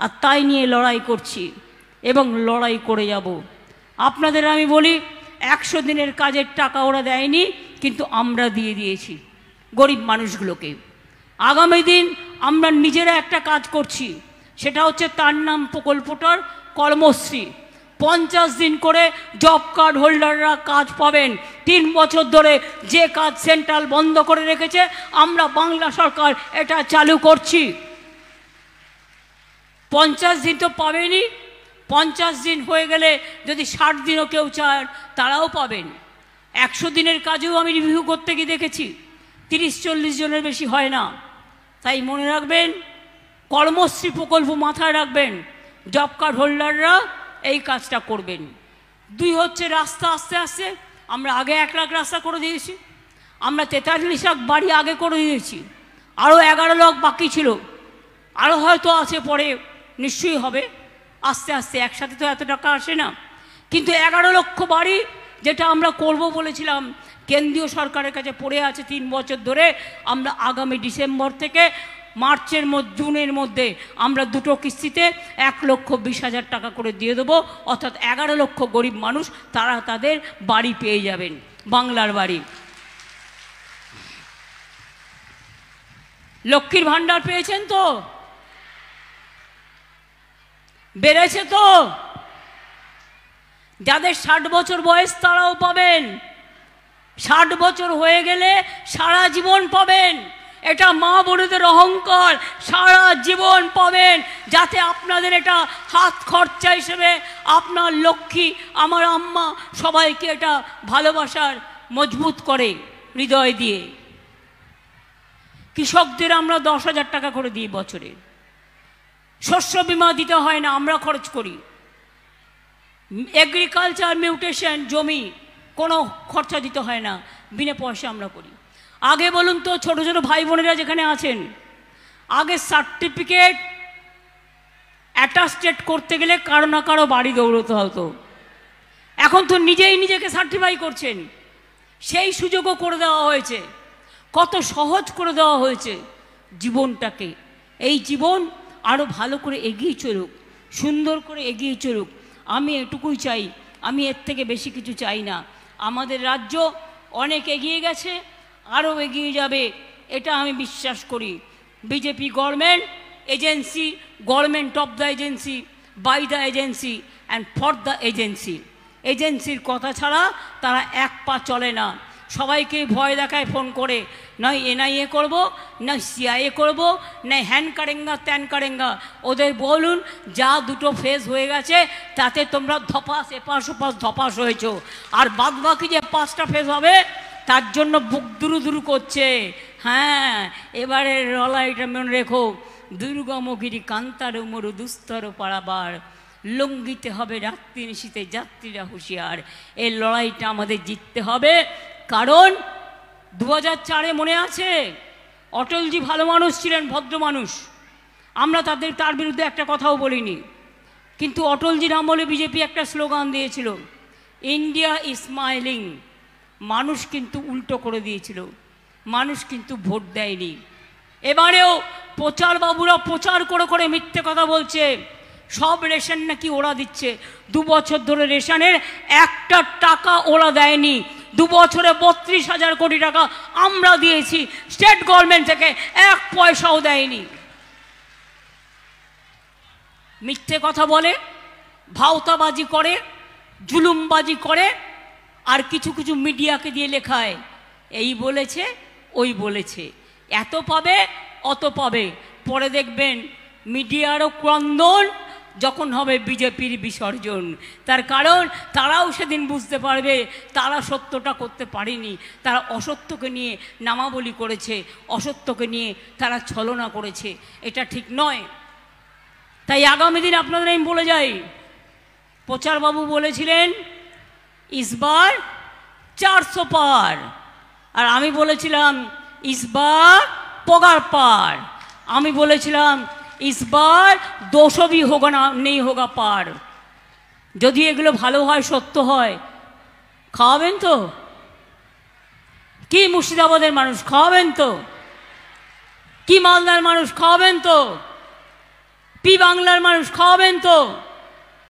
আর তাই নিয়ে লড়াই করছি এবং লড়াই করে যাব। আপনাদের আমি বলি 100 দিনের কাজের টাকা ওরা দেয়নি, কিন্তু আমরা দিয়ে দিয়েছি গরিব মানুষগুলোকে। আগামী দিন আমরা নিজেরা একটা কাজ করছি, সেটা হচ্ছে তার নাম প্রকল্পটার কর্মশ্রী। 50 দিন করে জব কার্ড হোল্ডাররা কাজ পাবেন। 3 বছর ধরে যে কাজ সেন্ট্রাল বন্ধ করে রেখেছে, আমরা বাংলা সরকার এটা চালু করছি। 50 দিন তো পাবেনই, 50 দিন হয়ে গেলে যদি 60 দিনও কেউ চান তারাও পাবেন। 100 দিনের কাজেও আমি রিভিউ করতে গিয়ে দেখেছি 30-40 জনের বেশি হয় না। তাই মনে রাখবেন, কর্মশ্রী প্রকল্প মাথায় রাখবেন, জব কার্ড হোল্ডাররা এই কাজটা করবেন। 2 হচ্ছে রাস্তা। আস্তে আস্তে আমরা আগে 1 লাখ রাস্তা করে দিয়েছি, আমরা 43 লাখ বাড়ি আগে করে দিয়েছি, আরও 11 লাখ বাকি ছিল, আরও হয়তো আছে, পরে নিশ্চয়ই হবে। আস্তে আস্তে একসাথে তো এত টাকা আসে না, কিন্তু 11 লক্ষ বাড়ি যেটা আমরা করব বলেছিলাম কেন্দ্রীয় সরকারের কাছে পড়ে আছে 3 বছর ধরে। আমরা আগামী ডিসেম্বর থেকে মার্চের জুনের মধ্যে আমরা 2টো কিস্তিতে 1,20,000 টাকা করে দিয়ে দেবো, অর্থাৎ 11 লক্ষ গরিব মানুষ তারা তাদের বাড়ি পেয়ে যাবেন, বাংলার বাড়ি। লক্ষ্মীর ভাণ্ডার পেয়েছেন তো? বেড়েছে তো? যাদের 60 বছর বয়স তারাও পাবেন, 60 বছর হয়ে গেলে সারা জীবন পাবেন। এটা মা বোনেদের অহংকার, সারা জীবন পাবেন, যাতে আপনাদের এটা হাত খরচা হিসেবে আপনার লক্ষ্মী, আমার আম্মা সবাইকে এটা ভালোবাসার মজবুত করে হৃদয় দিয়ে। কৃষকদের আমরা 10,000 টাকা করে দিই বছরে। শস্য বিমা দিতে হয় না, আমরা খরচ করি। এগ্রিকালচার মিউটেশন জমি কোনো খরচা দিতে হয় না, বিনা পয়সা আমরা করি। আগে বলুন তো, ছোটো ছোটো ভাই বোনেরা যেখানে আছেন, আগে সার্টিফিকেট অ্যাটাস্টেড করতে গেলে কারো না কারো বাড়ি দৌড়তে হতো, এখন তো নিজেই নিজেকে সার্টিফাই করছেন। সেই সুযোগও করে দেওয়া হয়েছে, কত সহজ করে দেওয়া হয়েছে জীবনটাকে। এই জীবন আরও ভালো করে এগিয়ে চলুক, সুন্দর করে এগিয়ে চলুক। আমি এটুকুই চাই, আমি এর থেকে বেশি কিছু চাই না। আমাদের রাজ্য অনেক এগিয়ে গেছে, আরও এগিয়ে যাবে, এটা আমি বিশ্বাস করি। BJP government agency, government of the agency, by the agency and for the agency. এজেন্সির কথা ছাড়া তারা 1 পা চলে না। সবাইকে ভয় দেখায় ফোন করে, নয় এনআইএ করব, নয় সিআইএ করব, নয় হ্যান কারেঙ্গা ত্যান কারেঙ্গা। ওদের বলুন যা 2টো ফেজ হয়ে গেছে তাতে তোমরা ধপাস এপাশ ওপাশ ধপাস হয়েছ, আর বাদবাকি যে 5টা ফেজ হবে তার জন্য বুক দুরু দুরু করছে। হ্যাঁ, এবারে লড়াইটা মনে রেখো, দুর্গমগিরি কান্তার মরু দুস্তর পারাবার, লঙ্ঘিতে হবে রাত্রি নিশীতে যাত্রীরা হুঁশিয়ার। এই লড়াইটা আমাদের জিততে হবে, কারণ 2004-এ মনে আছে অটলজি ভালো মানুষ ছিলেন, ভদ্র মানুষ, আমরা তার বিরুদ্ধে একটা কথাও বলিনি। কিন্তু অটলজির আমলে বিজেপি একটা স্লোগান দিয়েছিল, ইন্ডিয়া ইজ স্মাইলিং। মানুষ কিন্তু উল্টো করে দিয়েছিল, মানুষ কিন্তু ভোট দেয়নি। এবারেও প্রচার বাবুরা প্রচার করে করে মিথ্যে কথা বলছে, সব রেশন নাকি ওরা দিচ্ছে। 2 বছর ধরে রেশনের একটা টাকা ওরা দেয়নি। 2 বছরে 32,000 কোটি টাকা আমরা দিয়েছি, স্টেট গভর্নমেন্ট থেকে 1 পয়সাও দেয়নি। মিথ্যে কথা বলে, ভাওতাবাজি করে, জুলুমবাজি করে, আর কিছু কিছু মিডিয়াকে দিয়ে লেখায় এই বলেছে ওই বলেছে, এত পাবে অত পাবে। পরে দেখবেন মিডিয়ারও ক্রন্দন যখন হবে বিজেপির বিসর্জন। তার কারণ তারাও সেদিন বুঝতে পারবে তারা সত্যটা করতে পারেনি, তারা অসত্যকে নিয়ে নামাবলি করেছে, অসত্যকে নিয়ে তারা ছলনা করেছে, এটা ঠিক নয়। তাই আগামী দিন আপনাদের আমি বলে যাই, প্রচারবাবু বলেছিলেন ইসবার 400 পার, আর আমি বলেছিলাম ইসবার পগার পার। আমি বলেছিলাম ইসবার 200 भी होगा ना, नहीं होगा पार। যদি এগুলো ভালো হয়, সত্য হয়, খাওয়াবেন তো? কি মুর্শিদাবাদের মানুষ খাওয়াবেন তো? কি মালদার মানুষ খাওয়াবেন তো? বাংলার মানুষ খাওয়াবেন তো?